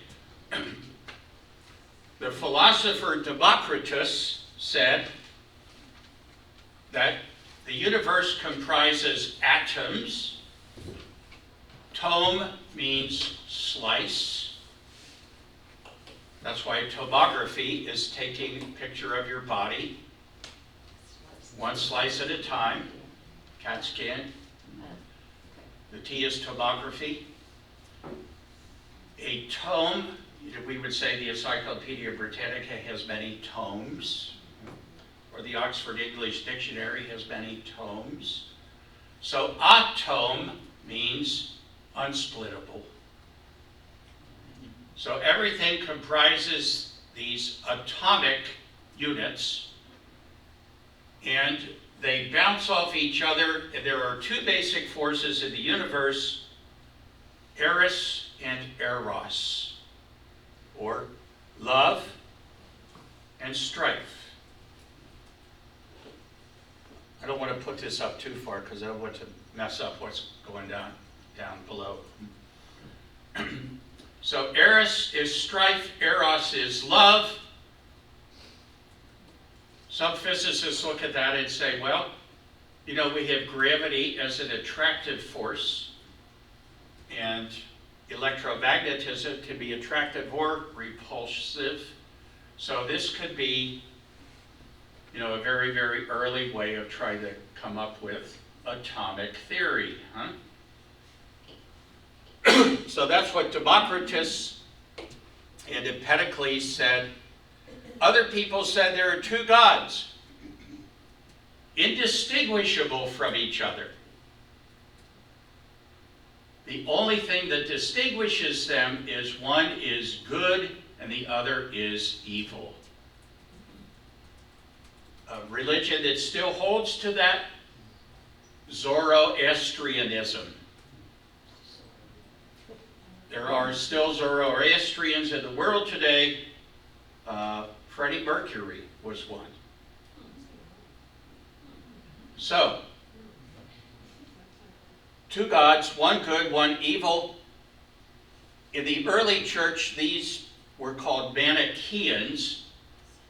The philosopher Democritus said that the universe comprises atoms. Tome means slice. That's why tomography is taking a picture of your body, one slice at a time. CAT scan. The T is tomography. A tome, we would say the Encyclopedia Britannica has many tomes, or the Oxford English Dictionary has many tomes. So atome means unsplittable. So everything comprises these atomic units, and they bounce off each other. There are two basic forces in the universe, eris and eros, or love and strife. I don't want to put this up too far because I don't want to mess up what's going down below. So eris is strife, eros is love. Some physicists look at that and say, well, we have gravity as an attractive force, and electromagnetism can be attractive or repulsive. So this could be, a very, very early way of trying to come up with atomic theory. So that's what Democritus and Empedocles said. Other people said there are two gods, indistinguishable from each other. The only thing that distinguishes them is one is good and the other is evil. A religion that still holds to that, Zoroastrianism. There are still Zoroastrians in the world today. Freddie Mercury was one. So, two gods, one good, one evil. In the early church, these were called Manichaeans.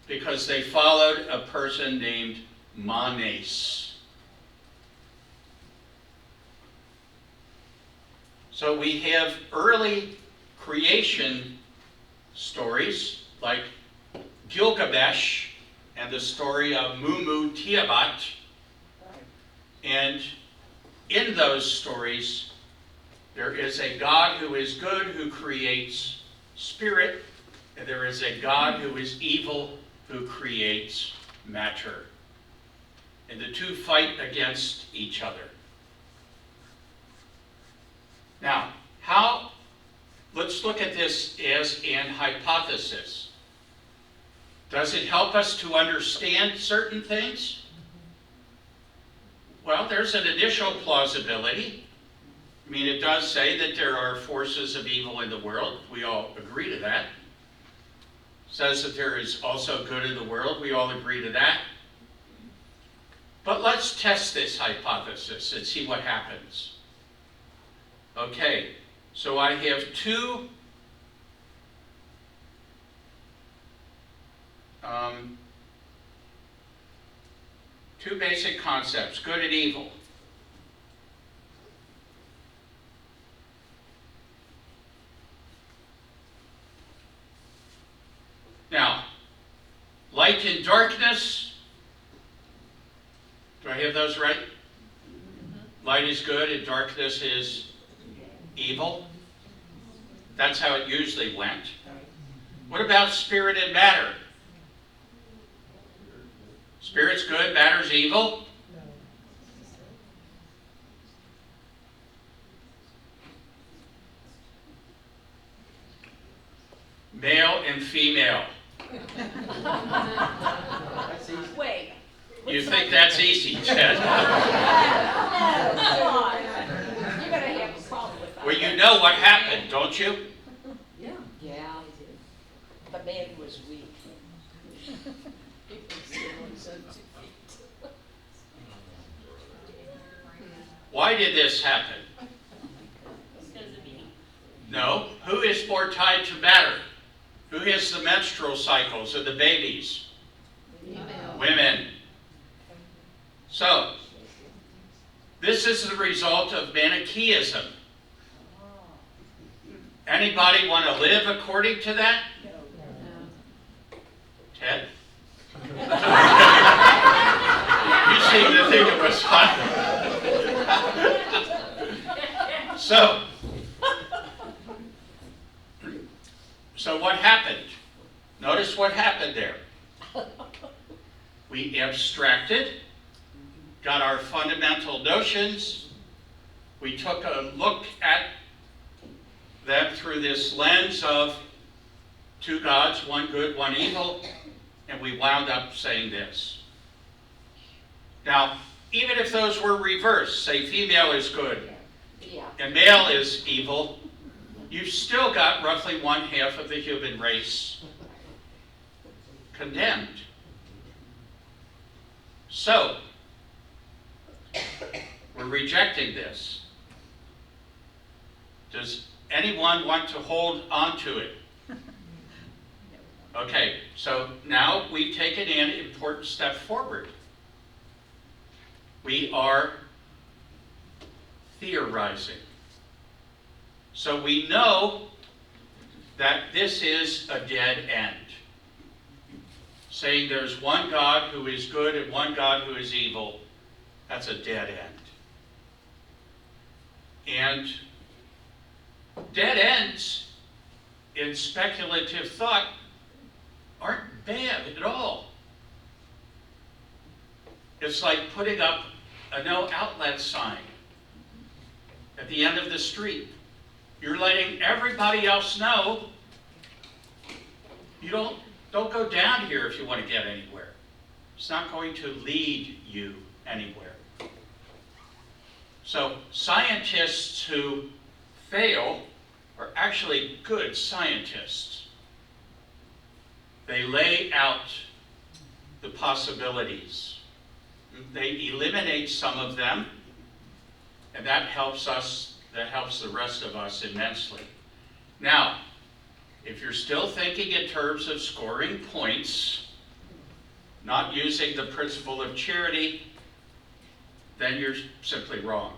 because they followed a person named Manes. So we have early creation stories like Gilgamesh and the story of Mumu Tiamat. And in those stories, there is a God who is good, who creates spirit, and there is a God who is evil, who creates matter. And the two fight against each other. Now, let's look at this as an hypothesis. Does it help us to understand certain things? Well, there's an initial plausibility. I mean, it does say that there are forces of evil in the world. We all agree to that. It says that there is also good in the world. We all agree to that. But let's test this hypothesis and see what happens. Okay, so I have two basic concepts, good and evil. Now, light and darkness, do I have those right? Light is good and darkness is evil. That's how it usually went. What about spirit and matter? Spirit's good, matter's evil. Male and female. That's easy. Wait. You think that's easy, Ted? Come on. You're gonna have a problem with that. Well, you know what happened, don't you? Yeah. Yeah, I did. The man was weak. He was still so weak. Why did this happen? No. Who is more tied to matter? Who has the menstrual cycles of the babies? Women. So, this is the result of Manichaeism. Anybody want to live according to that? Ted? You seem to think it was fun. So what happened? Notice what happened there. We abstracted, got our fundamental notions, we took a look at them through this lens of two gods, one good, one evil, and we wound up saying this. Now, even if those were reversed, say female is good and male is evil, you've still got roughly 1/2 of the human race condemned. So, we're rejecting this. Does anyone want to hold on to it? Okay, so now we've taken an important step forward. We are theorizing. So we know that this is a dead end. Saying there's one God who is good and one God who is evil, that's a dead end. And dead ends in speculative thought aren't bad at all. It's like putting up a no outlet sign at the end of the street. You're letting everybody else know you don't go down here if you want to get anywhere. It's not going to lead you anywhere. So scientists who fail are actually good scientists. They lay out the possibilities. They eliminate some of them, and that helps us, that helps the rest of us immensely. Now, if you're still thinking in terms of scoring points, not using the principle of charity, then you're simply wrong.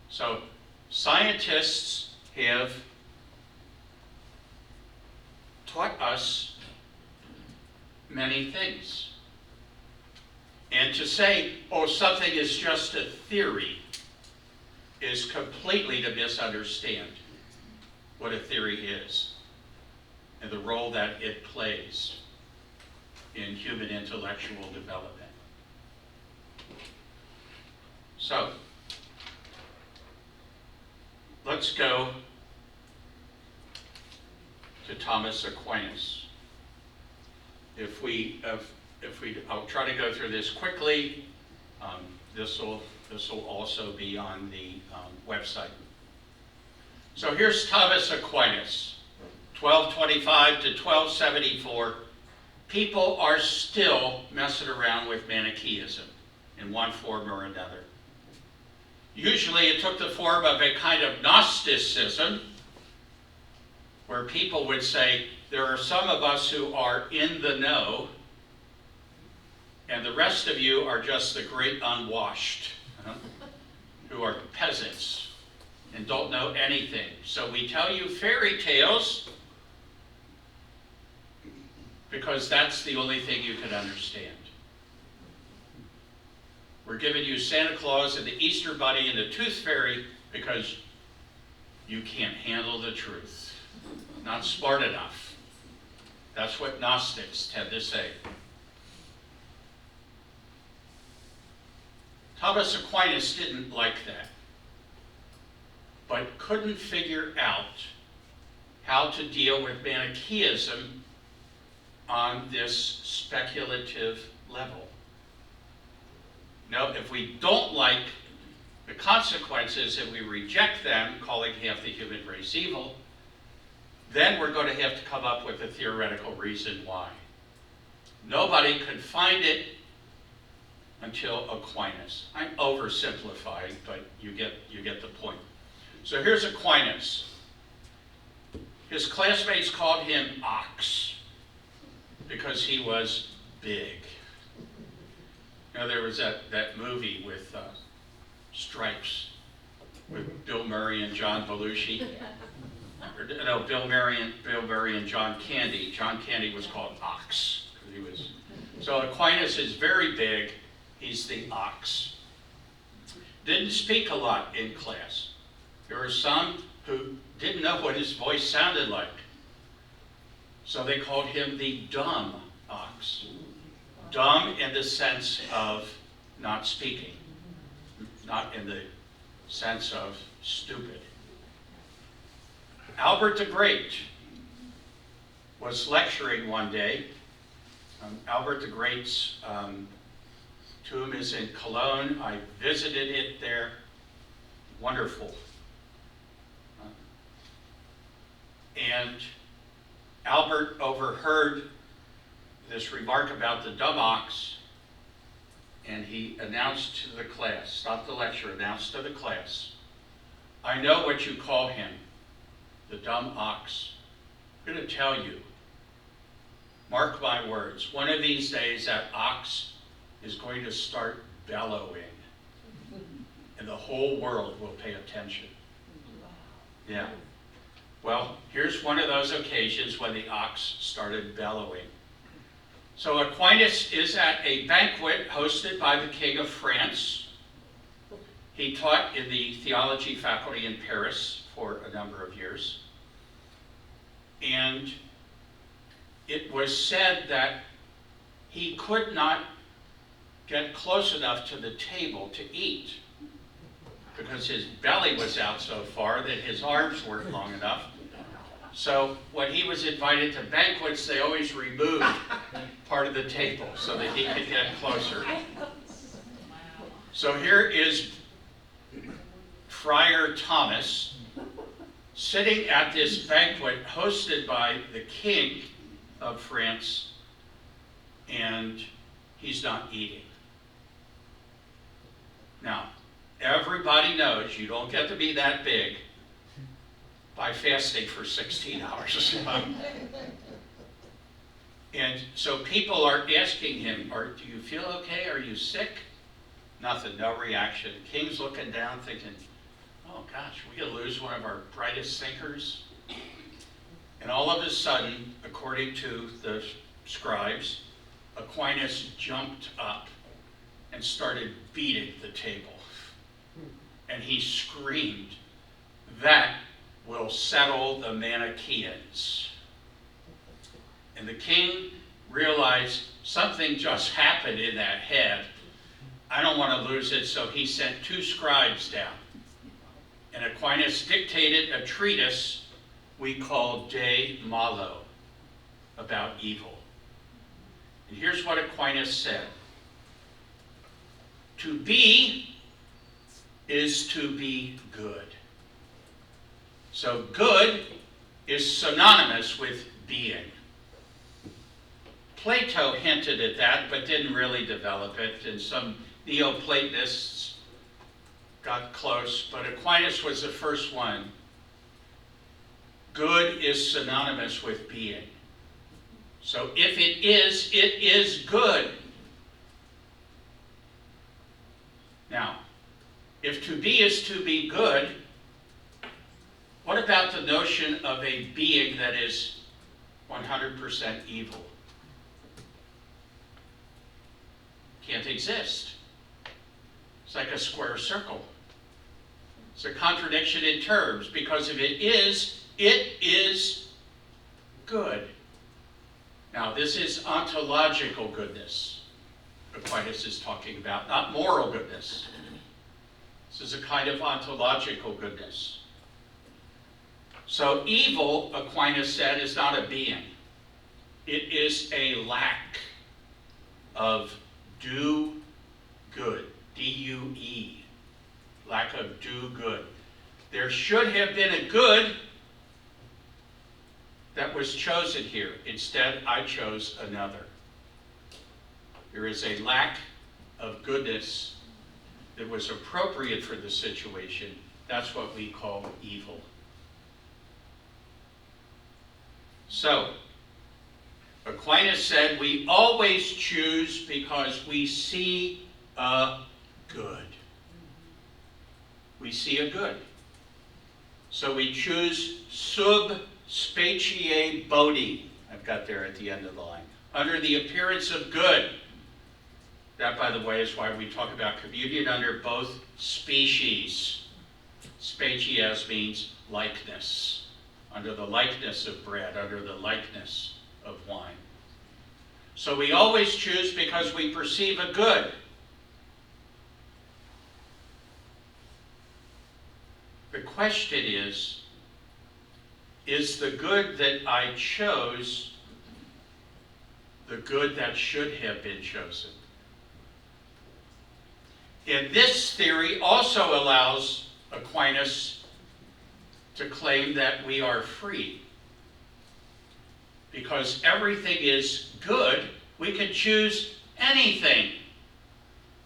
So scientists have taught us many things. And to say, oh, something is just a theory, is completely to misunderstand what a theory is and the role that it plays in human intellectual development. So, let's go to Thomas Aquinas. I'll try to go through this quickly. This will also be on the website. So here's Thomas Aquinas, 1225 to 1274. People are still messing around with Manichaeism in one form or another. Usually it took the form of a kind of Gnosticism, where people would say, there are some of us who are in the know, and the rest of you are just the great unwashed, who are peasants and don't know anything. So we tell you fairy tales because that's the only thing you can understand. We're giving you Santa Claus and the Easter Bunny and the Tooth Fairy because you can't handle the truth. Not smart enough. That's what Gnostics tend to say. Thomas Aquinas didn't like that, but couldn't figure out how to deal with Manichaeism on this speculative level. Now, if we don't like the consequences and we reject them, calling half the human race evil, then we're going to have to come up with a theoretical reason why. Nobody could find it until Aquinas. I'm oversimplifying, but you get the point. So here's Aquinas. His classmates called him Ox because he was big. Now there was that movie with Stripes with Bill Murray and John Belushi. No, Bill Murray and John Candy. John Candy was called Ox. So Aquinas is very big. He's the Ox. Didn't speak a lot in class. There were some who didn't know what his voice sounded like. So they called him the dumb Ox. Dumb in the sense of not speaking, not in the sense of stupid. Albert the Great was lecturing one day. Albert the Great's tomb is in Cologne. I visited it there. Wonderful. And Albert overheard this remark about the dumb ox, and he announced to the class, stopped the lecture, announced to the class, I know what you call him, the dumb ox. I'm going to tell you, mark my words, one of these days that ox is going to start bellowing, and the whole world will pay attention. Yeah. Well, here's one of those occasions when the ox started bellowing. So Aquinas is at a banquet hosted by the King of France. He taught in the theology faculty in Paris for a number of years. And it was said that he could not get close enough to the table to eat because his belly was out so far that his arms weren't long enough. So when he was invited to banquets, they always removed part of the table so that he could get closer. So here is Friar Thomas sitting at this banquet hosted by the King of France, and he's not eating. Now, everybody knows you don't get to be that big by fasting for 16 hours. And so people are asking him, do you feel okay? Are you sick? Nothing, no reaction. King's looking down thinking, oh gosh, we could lose one of our brightest thinkers. And all of a sudden, according to the scribes, Aquinas jumped up and started beating the table. And he screamed, "That will settle the Manichaeans." And the king realized something just happened in that head. I don't want to lose it, so he sent 2 scribes down. And Aquinas dictated a treatise we call De Malo, about evil. And here's what Aquinas said. To be is to be good. So good is synonymous with being. Plato hinted at that, but didn't really develop it, and some Neoplatonists got close, but Aquinas was the first one. Good is synonymous with being. So if it is good. Now, if to be is to be good, what about the notion of a being that is 100% evil? Can't exist. It's like a square circle. It's a contradiction in terms, because if it is good. Now, this is ontological goodness Aquinas is talking about, not moral goodness. This is a kind of ontological goodness. So evil, Aquinas said, is not a being. It is a lack of do good, D-U-E, lack of do good. There should have been a good that was chosen here. Instead, I chose another. There is a lack of goodness that was appropriate for the situation. That's what we call evil. So, Aquinas said we always choose because we see a good. We see a good. So we choose sub specie bodi. I've got there at the end of the line. Under the appearance of good. That, by the way, is why we talk about communion under both species. Species means likeness. Under the likeness of bread, under the likeness of wine. So we always choose because we perceive a good. The question is the good that I chose the good that should have been chosen? And this theory also allows Aquinas to claim that we are free. Because everything is good, we can choose anything.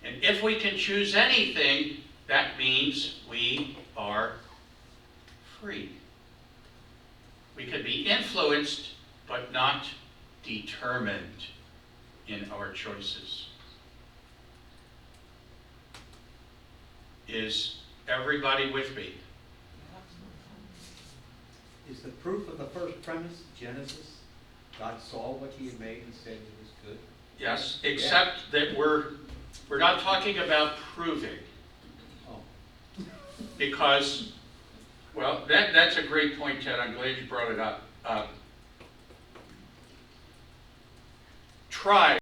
And if we can choose anything, that means we are free. We can be influenced, but not determined in our choices. Is everybody with me? Is the proof of the first premise, Genesis, God saw what he had made and said it was good? Yes, except that we're not talking about proving. Oh. Because, well, that's a great point, Ted. I'm glad you brought it up. Try